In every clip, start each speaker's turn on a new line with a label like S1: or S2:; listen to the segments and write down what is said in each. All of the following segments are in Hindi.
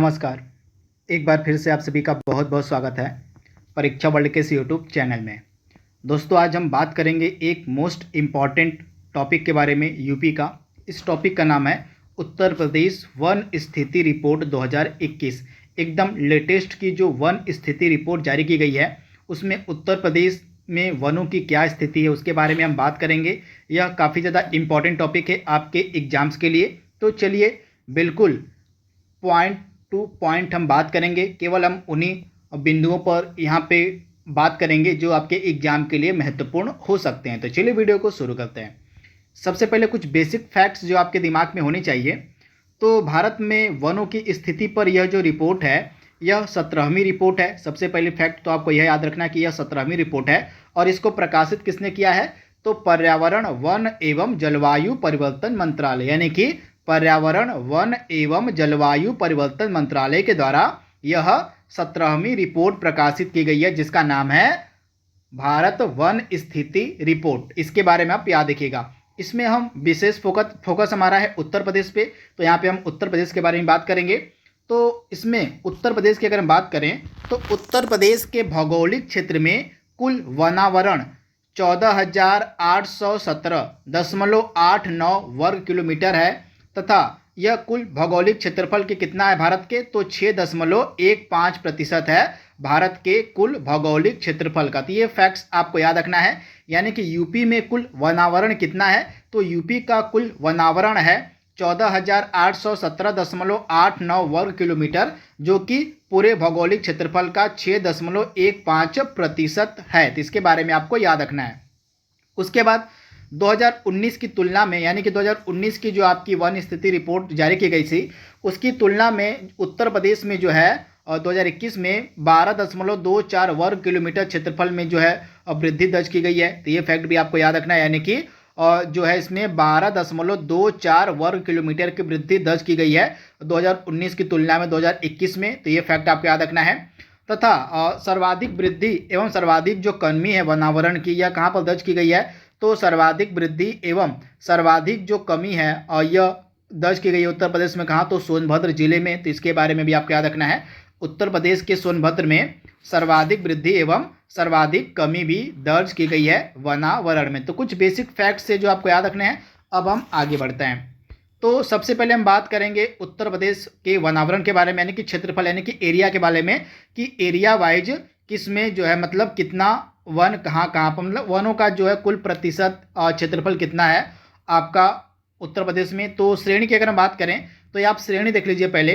S1: नमस्कार। एक बार फिर से आप सभी का बहुत बहुत स्वागत है परीक्षा वर्ल्ड के इस यूट्यूब चैनल में। दोस्तों, आज हम बात करेंगे एक मोस्ट इम्पॉर्टेंट टॉपिक के बारे में, यूपी का। इस टॉपिक का नाम है उत्तर प्रदेश वन स्थिति रिपोर्ट 2021। एकदम लेटेस्ट की जो वन स्थिति रिपोर्ट जारी की गई है, उसमें उत्तर प्रदेश में वनों की क्या स्थिति है उसके बारे में हम बात करेंगे। यह काफ़ी ज़्यादा इम्पॉर्टेंट टॉपिक है आपके एग्जाम्स के लिए। तो चलिए बिल्कुल पॉइंट टू पॉइंट हम बात करेंगे। केवल हम उन्हीं बिंदुओं पर यहाँ पे बात करेंगे जो आपके एग्जाम के लिए महत्वपूर्ण हो सकते हैं। तो चलिए वीडियो को शुरू करते हैं। सबसे पहले कुछ बेसिक फैक्ट्स जो आपके दिमाग में होने चाहिए। तो भारत में वनों की स्थिति पर यह जो रिपोर्ट है, यह 17वीं रिपोर्ट है। सबसे पहले फैक्ट तो आपको यह याद रखना है कि यह 17वीं रिपोर्ट है और इसको प्रकाशित किसने किया है? तो पर्यावरण, वन एवं जलवायु परिवर्तन मंत्रालय, यानी कि पर्यावरण, वन एवं जलवायु परिवर्तन मंत्रालय के द्वारा यह 17वीं रिपोर्ट प्रकाशित की गई है, जिसका नाम है भारत वन स्थिति रिपोर्ट। इसके बारे में आप याद रखिएगा। इसमें हम विशेष फोकस हमारा है उत्तर प्रदेश पे। तो यहाँ पे हम उत्तर प्रदेश के बारे में बात करेंगे। तो इसमें उत्तर प्रदेश की अगर हम बात करें तो उत्तर प्रदेश के भौगोलिक क्षेत्र में कुल वनावरण 14,817.89 वर्ग किलोमीटर है तथा यह कुल भौगोलिक क्षेत्रफल के कितना है भारत के? तो 6.15% है भारत के कुल भौगोलिक क्षेत्रफल का। तो ये फैक्ट्स आपको याद रखना है। यानी कि यूपी में कुल वनावरण कितना है? तो यूपी का कुल वनावरण है 14,817.89 वर्ग किलोमीटर, जो कि पूरे भौगोलिक क्षेत्रफल का 6.15% है। तो इसके बारे में आपको याद रखना है। उसके बाद 2019 की तुलना में, यानी कि 2019 की जो आपकी वन स्थिति रिपोर्ट जारी की गई थी, उसकी तुलना में उत्तर प्रदेश में जो है 2021 में 12.24 वर्ग किलोमीटर क्षेत्रफल में जो है वृद्धि दर्ज की गई है। तो ये फैक्ट भी आपको याद रखना है। यानी कि जो है इसमें 12.24 वर्ग किलोमीटर की वृद्धि दर्ज की गई है 2019 की तुलना में 2021 में। तो ये फैक्ट आपको याद रखना है। तथा सर्वाधिक वृद्धि एवं सर्वाधिक जो कमी है वनावरण की, यह कहाँ पर दर्ज की गई है? तो सर्वाधिक वृद्धि एवं सर्वाधिक जो कमी है यह दर्ज की गई है उत्तर प्रदेश में। कहाँ? तो सोनभद्र जिले में। तो इसके बारे में भी आपको याद रखना है। उत्तर प्रदेश के सोनभद्र में सर्वाधिक वृद्धि एवं सर्वाधिक कमी भी दर्ज की गई है वनावरण में। तो कुछ बेसिक फैक्ट्स है जो आपको याद रखने हैं। अब हम आगे बढ़ते हैं। तो सबसे पहले हम बात करेंगे उत्तर प्रदेश के वनावरण के बारे में, यानी कि क्षेत्रफल, यानी कि एरिया के बारे में, कि एरिया वाइज किस में जो है मतलब कितना वन कहाँ पर, मतलब वनों का जो है कुल प्रतिशत क्षेत्रफल कितना है आपका उत्तर प्रदेश में। तो श्रेणी की अगर हम बात करें तो ये आप श्रेणी देख लीजिए पहले।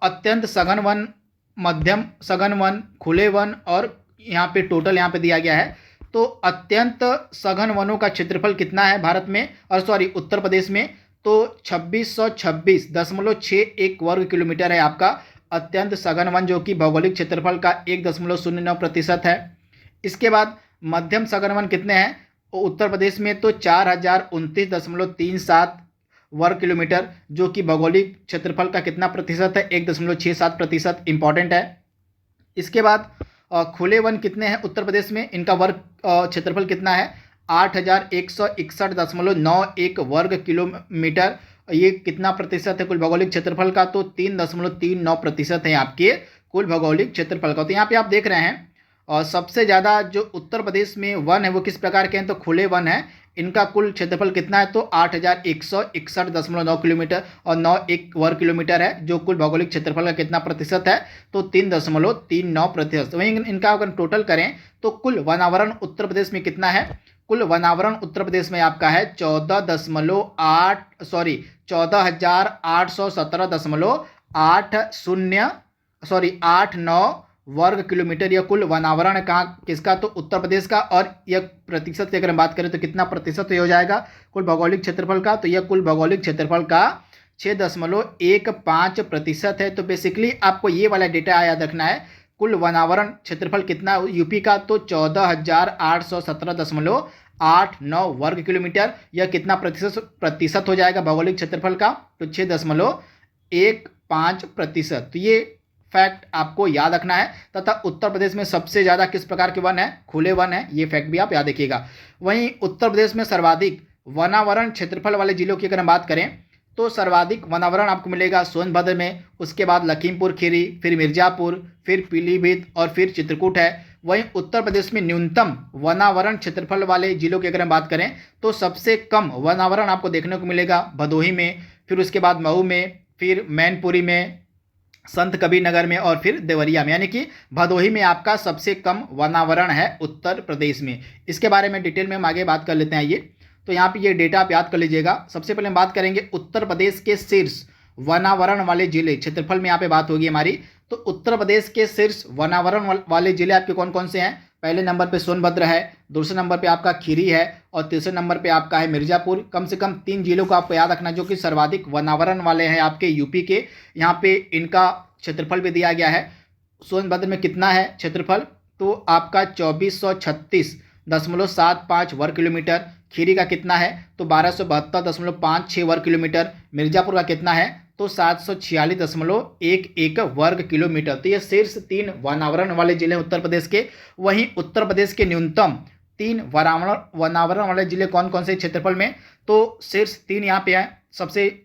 S1: अत्यंत सघन वन, मध्यम सघन वन, खुले वन, और यहाँ पे टोटल यहाँ पे दिया गया है। तो अत्यंत सघन वनों का क्षेत्रफल कितना है भारत में, और सॉरी उत्तर प्रदेश में? तो 2626.61 वर्ग किलोमीटर है आपका अत्यंत सघन वन, जो कि भौगोलिक क्षेत्रफल का 1.09% है। इसके बाद मध्यम सघन वन कितने हैं उत्तर प्रदेश में? तो 4029.37 वर्ग किलोमीटर, जो कि भौगोलिक क्षेत्रफल का कितना प्रतिशत है? 1.67%। इंपॉर्टेंट है। इसके बाद खुले वन कितने हैं उत्तर प्रदेश में? इनका वर्ग क्षेत्रफल कितना है? 8161.91 वर्ग किलोमीटर। ये कितना प्रतिशत है कुल भौगोलिक क्षेत्रफल का? तो 3.39% है आपके कुल भौगोलिक क्षेत्रफल का। तो यहाँ पे आप देख रहे हैं और सबसे ज़्यादा जो उत्तर प्रदेश में वन है वो किस प्रकार के हैं? तो खुले वन है। इनका कुल क्षेत्रफल कितना है? तो 8161.9 किलोमीटर और 91 वर्ग किलोमीटर है, जो कुल भौगोलिक क्षेत्रफल का कितना प्रतिशत है? तो 3.39%। वहीं इनका अगर टोटल करें तो कुल वनावरण उत्तर प्रदेश में कितना है? कुल वनावरण उत्तर प्रदेश में आपका है 14,817.89 वर्ग किलोमीटर। यह कुल वनावरण कहाँ किसका? तो उत्तर प्रदेश का। और यह प्रतिशत की अगर हम बात करें तो कितना प्रतिशत हो जाएगा कुल भौगोलिक क्षेत्रफल का? तो यह कुल भौगोलिक क्षेत्रफल का 6.15% है। तो बेसिकली आपको ये वाला डेटा याद रखना है। कुल वनावरण क्षेत्रफल कितना यूपी का? तो 14,817.89 वर्ग किलोमीटर। यह कितना प्रतिशत हो जाएगा भौगोलिक क्षेत्रफल का? तो 6.15%। तो ये फैक्ट आपको याद रखना है। तथा उत्तर प्रदेश में सबसे ज़्यादा किस प्रकार के वन है? खुले वन है। ये फैक्ट भी आप याद रखिएगा। वहीं उत्तर प्रदेश में सर्वाधिक वनावरण क्षेत्रफल वाले जिलों की अगर हम बात करें तो सर्वाधिक वनावरण आपको मिलेगा सोनभद्र में, उसके बाद लखीमपुर खीरी, फिर मिर्जापुर, फिर पीलीभीत और फिर चित्रकूट है। वहीं उत्तर प्रदेश में न्यूनतम वनावरण क्षेत्रफल वाले जिलों की अगर हम बात करें तो सबसे कम वनावरण आपको देखने को मिलेगा भदोही में, फिर उसके बाद मऊ में, फिर मैनपुरी में, संत कबीर नगर में और फिर देवरिया में, यानी कि भदोही में आपका सबसे कम वनावरण है उत्तर प्रदेश में। इसके बारे में डिटेल में हम आगे बात कर लेते हैं। आइए, तो यहाँ पे ये डेटा आप याद कर लीजिएगा। सबसे पहले हम बात करेंगे उत्तर प्रदेश के शीर्ष वनावरण वाले जिले, क्षेत्रफल में यहाँ पे बात होगी हमारी। तो उत्तर प्रदेश के शीर्ष वनावरण वाले जिले आपके कौन कौन से हैं? पहले नंबर पे सोनभद्र है, दूसरे नंबर पे आपका खीरी है और तीसरे नंबर पे आपका है मिर्जापुर। कम से कम 3 जिलों को आपको याद रखना जो कि सर्वाधिक वनावरण वाले हैं आपके यूपी के। यहाँ पे इनका क्षेत्रफल भी दिया गया है। सोनभद्र में कितना है क्षेत्रफल? तो आपका 2436.75 वर्ग किलोमीटर। खीरी का कितना है? तो 1272.56 वर्ग किलोमीटर। मिर्जापुर का कितना है? तो 746.11 वर्ग किलोमीटर। तो ये शीर्ष 3 वनावरण वाले जिले उत्तर प्रदेश के। वहीं उत्तर प्रदेश के न्यूनतम 3 वनावरण वाले जिले कौन कौन से क्षेत्रफल में? तो शीर्ष 3 यहाँ पे हैं। सबसे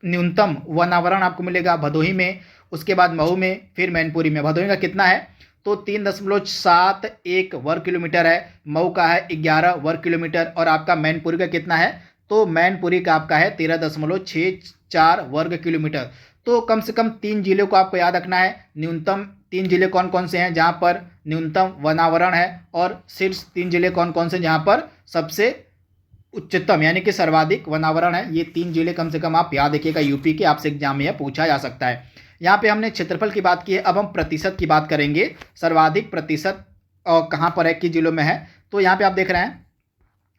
S1: न्यूनतम वनावरण आपको मिलेगा भदोही में, उसके बाद मऊ में, फिर मैनपुरी में। भदोही का कितना है? तो 3.71 वर्ग किलोमीटर है। मऊ का है 11 वर्ग किलोमीटर और आपका मैनपुरी का कितना है? तो मैनपुरी का आपका है 13.64 वर्ग किलोमीटर। तो कम से कम 3 जिलों को आपको याद रखना है। न्यूनतम 3 जिले कौन कौन से हैं जहां पर न्यूनतम वनावरण है, और शीर्ष 3 जिले कौन कौन से जहां पर सबसे उच्चतम यानी कि सर्वाधिक वनावरण है। ये 3 जिले कम से कम आप याद रखिएगा, यूपी के आपसे एग्जाम में यह पूछा जा सकता है। यहाँ पे हमने क्षेत्रफल की बात की है, अब हम प्रतिशत की बात करेंगे। सर्वाधिक प्रतिशत और कहाँ पर है, किस जिलों में है? तो यहाँ पे आप देख रहे हैं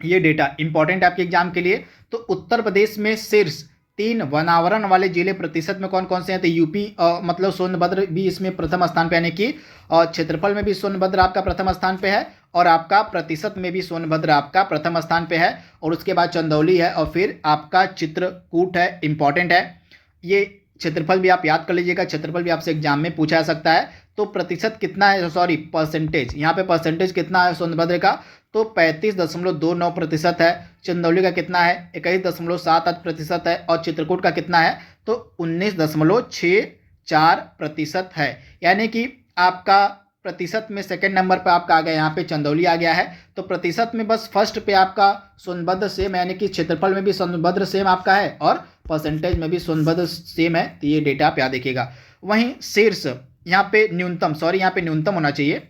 S1: ये डेटा इंपॉर्टेंट है आपके एग्जाम के लिए। तो उत्तर प्रदेश में शीर्ष 3 वनावरण वाले जिले प्रतिशत में कौन कौन से हैं? तो यूपी मतलब सोनभद्र भी इसमें प्रथम स्थान पे, यानी कि क्षेत्रफल में भी सोनभद्र आपका प्रथम स्थान पे है और आपका प्रतिशत में भी सोनभद्र आपका प्रथम स्थान पे है। और उसके बाद चंदौली है और फिर आपका चित्रकूट है। इंपॉर्टेंट है ये क्षेत्रफल भी आप याद कर लीजिएगा, क्षेत्रफल भी आपसे एग्जाम में पूछा जा सकता है। तो प्रतिशत कितना है, सॉरी परसेंटेज, यहाँ पे परसेंटेज कितना है सोनभद्र का? तो 35.29% है। चंदौली का कितना है? 21.78% है। और चित्रकूट का कितना है? तो 19.64% है। यानी कि आपका प्रतिशत में सेकंड नंबर पर आपका आ गया, यहाँ पे चंदौली आ गया है। तो प्रतिशत में बस फर्स्ट पे आपका सोनभद्र सेम, यानी कि क्षेत्रफल में भी सोनभद्र सेम आपका है और परसेंटेज में भी सोनभद्र सेम है। तो ये डेटा आप याद रखिएगा। वहीं शीर्ष यहाँ पे न्यूनतम, सॉरी यहाँ पे न्यूनतम होना चाहिए,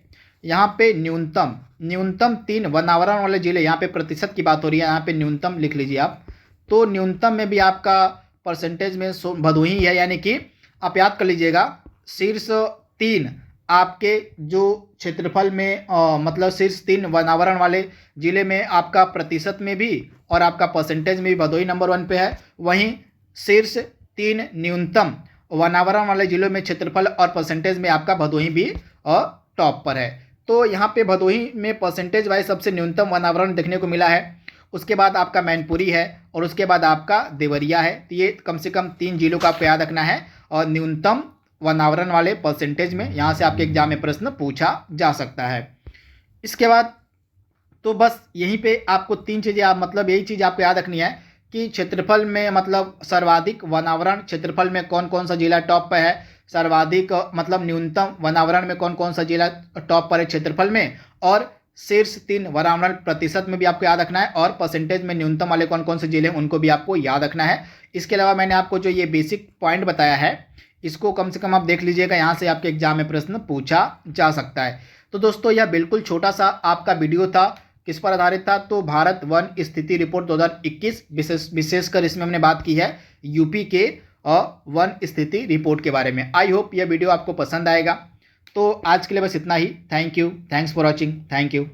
S1: यहाँ पे न्यूनतम 3 वनावरण वाले जिले, यहाँ पे प्रतिशत की बात हो रही है, यहाँ पे न्यूनतम लिख लीजिए आप। तो न्यूनतम में भी आपका परसेंटेज में भदोही है, यानी कि आप याद कर लीजिएगा शीर्ष 3 आपके जो क्षेत्रफल में मतलब शीर्ष 3 वनावरण वाले जिले में आपका प्रतिशत में भी और आपका परसेंटेज में भी भदोही नंबर 1 पे है। वहीं शीर्ष 3 न्यूनतम वनावरण वाले जिलों में क्षेत्रफल और परसेंटेज में आपका भदोही भी टॉप पर है। तो यहाँ पे भदोही में परसेंटेज वाइज सबसे न्यूनतम वनावरण देखने को मिला है। उसके बाद आपका मैनपुरी है और उसके बाद आपका देवरिया है। तो ये कम से कम 3 जिलों का आपको याद रखना है और न्यूनतम वनावरण वाले परसेंटेज में यहाँ से आपके एग्जाम में प्रश्न पूछा जा सकता है। इसके बाद तो बस यहीं पे आपको 3 चीज़ें आप मतलब यही चीज़ आपको याद रखनी है कि क्षेत्रफल में मतलब सर्वाधिक वनावरण क्षेत्रफल में कौन कौन सा जिला टॉप पर है, सर्वाधिक मतलब न्यूनतम वनावरण में कौन कौन सा जिला टॉप पर है क्षेत्रफल में, और शीर्ष 3 वनावरण प्रतिशत में भी आपको याद रखना है और परसेंटेज में न्यूनतम वाले कौन कौन से जिले हैं उनको भी आपको याद रखना है। इसके अलावा मैंने आपको जो ये बेसिक पॉइंट बताया है इसको कम से कम आप देख लीजिएगा, यहाँ से आपके एग्जाम में प्रश्न पूछा जा सकता है। तो दोस्तों यह बिल्कुल छोटा सा आपका वीडियो था। किस पर आधारित था? तो भारत वन स्थिति रिपोर्ट 2021 विशेषकर इसमें हमने बात की है यूपी के वन स्थिति रिपोर्ट के बारे में। आई होप यह वीडियो आपको पसंद आएगा। तो आज के लिए बस इतना ही। Thank you, thanks for watching, thank you.